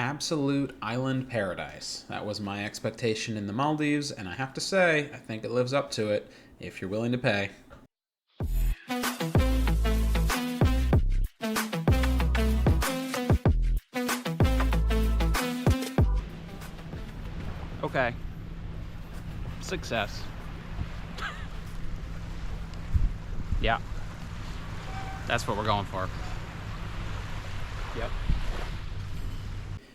absolute island paradise. That was my expectation in the Maldives, and I have to say, I think it lives up to it if you're willing to pay. Okay. Success. Yeah. That's what we're going for. Yep.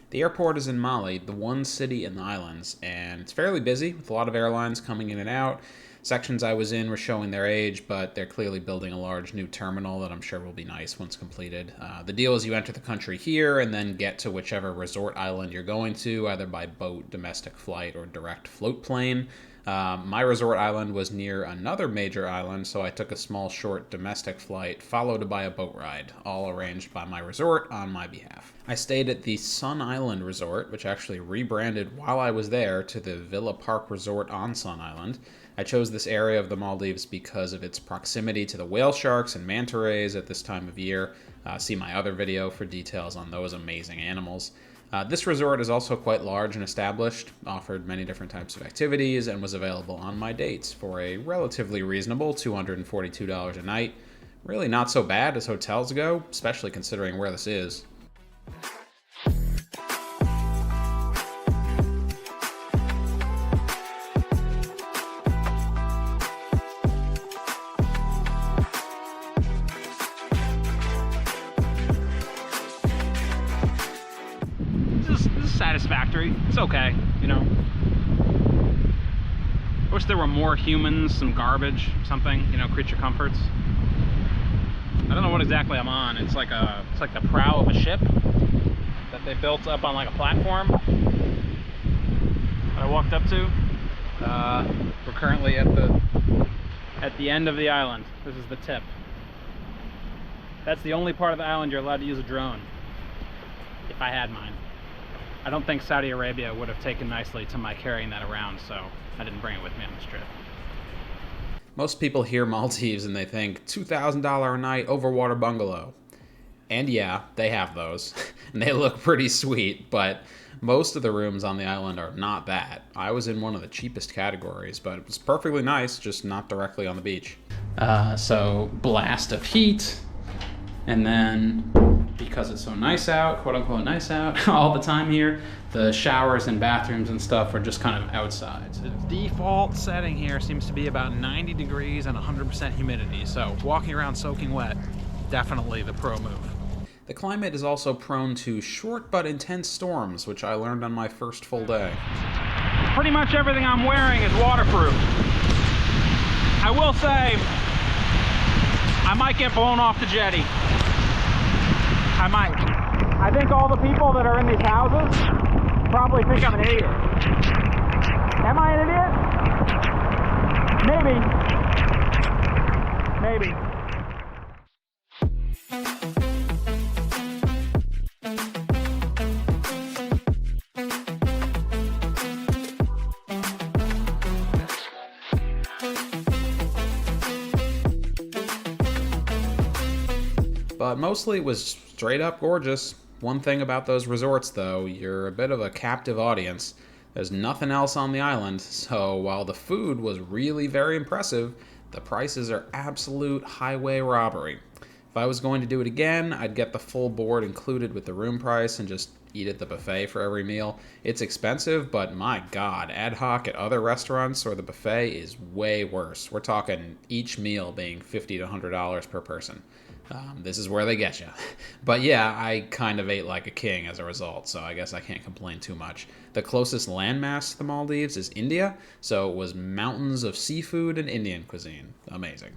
The airport is in Mali, the one city in the islands, and it's fairly busy with a lot of airlines coming in and out. Sections I was in were showing their age, but they're clearly building a large new terminal that I'm sure will be nice once completed. The deal is you enter the country here and then get to whichever resort island you're going to, either by boat, domestic flight, or direct float plane. My resort island was near another major island, so I took a small, short domestic flight, followed by a boat ride, all arranged by my resort on my behalf. I stayed at the Sun Island Resort, which actually rebranded while I was there to the Villa Park Resort on Sun Island. I chose this area of the Maldives because of its proximity to the whale sharks and manta rays at this time of year. See my other video for details on those amazing animals. This resort is also quite large and established, offered many different types of activities, and was available on my dates for a relatively reasonable $242 a night. Really not so bad as hotels go, especially considering where this is. This is satisfactory. It's okay, you know. I wish there were more humans, some garbage, something, you know, creature comforts. I don't know what exactly I'm on. It's like the prow of a ship that they built up on like a platform that I walked up to. We're currently at the end of the island. This is the tip. That's the only part of the island you're allowed to use a drone. If I had mine. I don't think Saudi Arabia would have taken nicely to my carrying that around, so I didn't bring it with me on this trip. Most people hear Maldives and they think $2,000 a night overwater bungalow. And yeah, they have those. And they look pretty sweet, but most of the rooms on the island are not that. I was in one of the cheapest categories, but it was perfectly nice, just not directly on the beach. So blast of heat, and then because it's so nice out, quote unquote nice out, all the time here, the showers and bathrooms and stuff are just kind of outside. The default setting here seems to be about 90 degrees and 100% humidity, so walking around soaking wet, definitely the pro move. The climate is also prone to short but intense storms, which I learned on my first full day. Pretty much everything I'm wearing is waterproof. I will say, I might get blown off the jetty. I might. I think all the people that are in these houses probably think I'm an idiot. Am I an idiot? Maybe. Maybe. But mostly it was straight up gorgeous. One thing about those resorts, though, you're a bit of a captive audience. There's nothing else on the island, so while the food was really very impressive, the prices are absolute highway robbery. If I was going to do it again, I'd get the full board included with the room price and just eat at the buffet for every meal. It's expensive, but my God, ad hoc at other restaurants or the buffet is way worse. We're talking each meal being $50 to $100 per person. This is where they get you. But yeah, I kind of ate like a king as a result, so I guess I can't complain too much. The closest landmass to the Maldives is India, so it was mountains of seafood and Indian cuisine. Amazing.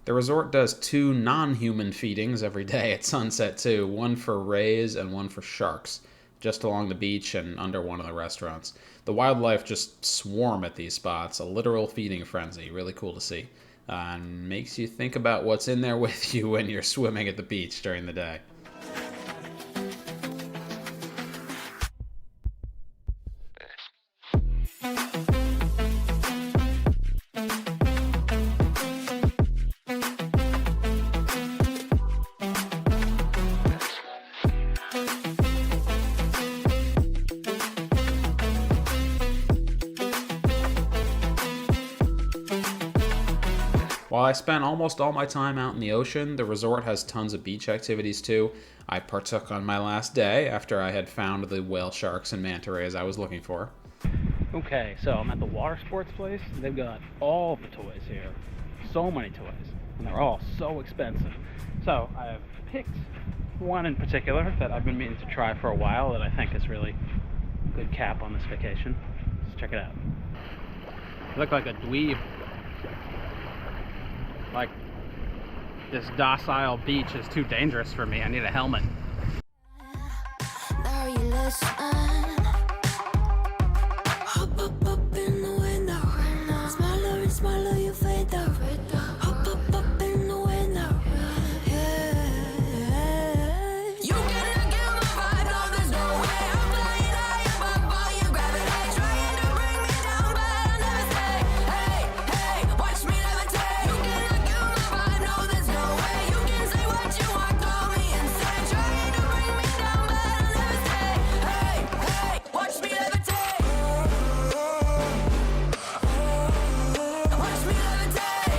The resort does 2 non-human feedings every day at sunset too, one for rays and one for sharks, just along the beach and under one of the restaurants. The wildlife just swarm at these spots, a literal feeding frenzy, really cool to see. And makes you think about what's in there with you when you're swimming at the beach during the day. While I spent almost all my time out in the ocean, the resort has tons of beach activities too. I partook on my last day after I had found the whale sharks and manta rays I was looking for. Okay, so I'm at the water sports place. They've got all the toys here. So many toys. And they're all so expensive. So I have picked one in particular that I've been meaning to try for a while that I think is really a good cap on this vacation. Let's check it out. I look like a dweeb. Like, this docile beach is too dangerous for me. I need a helmet. Now you listen. Hop up in the window. Smaller and smaller you fade out. Hop up in the window. Yeah. You cannot get my vibe, no, there's no way. I'm flying high above all your gravity, trying to bring me down, but I'll never stay. Hey, hey, watch me levitate. You cannot get my vibe, no, there's no way. You can say what you want, call me insane, trying to bring me down, but I'll never stay. Hey, hey, watch me levitate. Watch me levitate.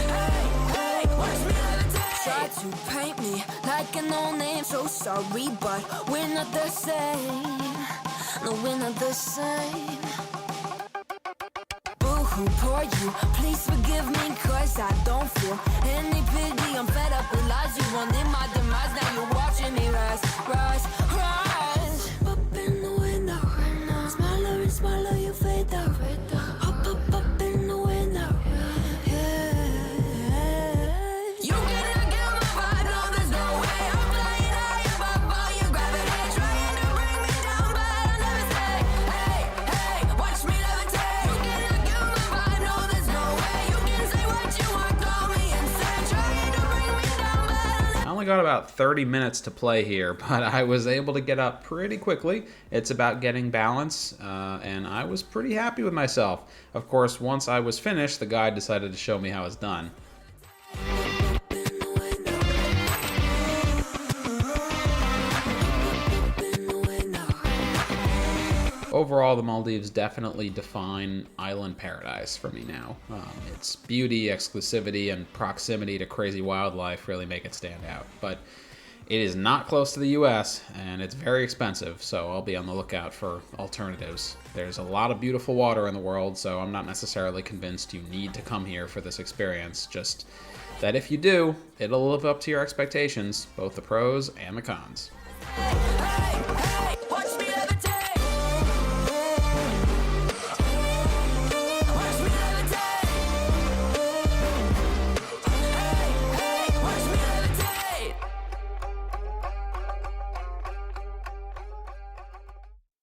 Hey, hey, watch me levitate. Try to paint me like a no-name, so sorry, but we're not the same. No, we're not the same. Boo-hoo, poor you, please forgive me, cause I don't feel any pity. I'm fed up with lies, you wanted my demise, now you're watching me rise, rise, rise. Up in the window, smaller and smaller you fade out. Up in the window, yeah. You cannot get my vibe, no, there's no way. I'm flying high above all your gravity, trying to bring me down, but I'll never stay. Hey, hey, watch me levitate. You cannot get my vibe, no, there's no way. You can say what you want, call me insane, trying to bring me down, but I'll never. I only got about 30 minutes to play here, but I was able to get up pretty quickly. It's about getting balance, and I was pretty happy with myself. Of course, once I was finished, the guide decided to show me how it's done. Overall, the Maldives definitely define island paradise for me now. Its beauty, exclusivity, and proximity to crazy wildlife really make it stand out. But it is not close to the US, and it's very expensive, so I'll be on the lookout for alternatives. There's a lot of beautiful water in the world, so I'm not necessarily convinced you need to come here for this experience. Just that if you do, it'll live up to your expectations, both the pros and the cons. Hey, hey, hey.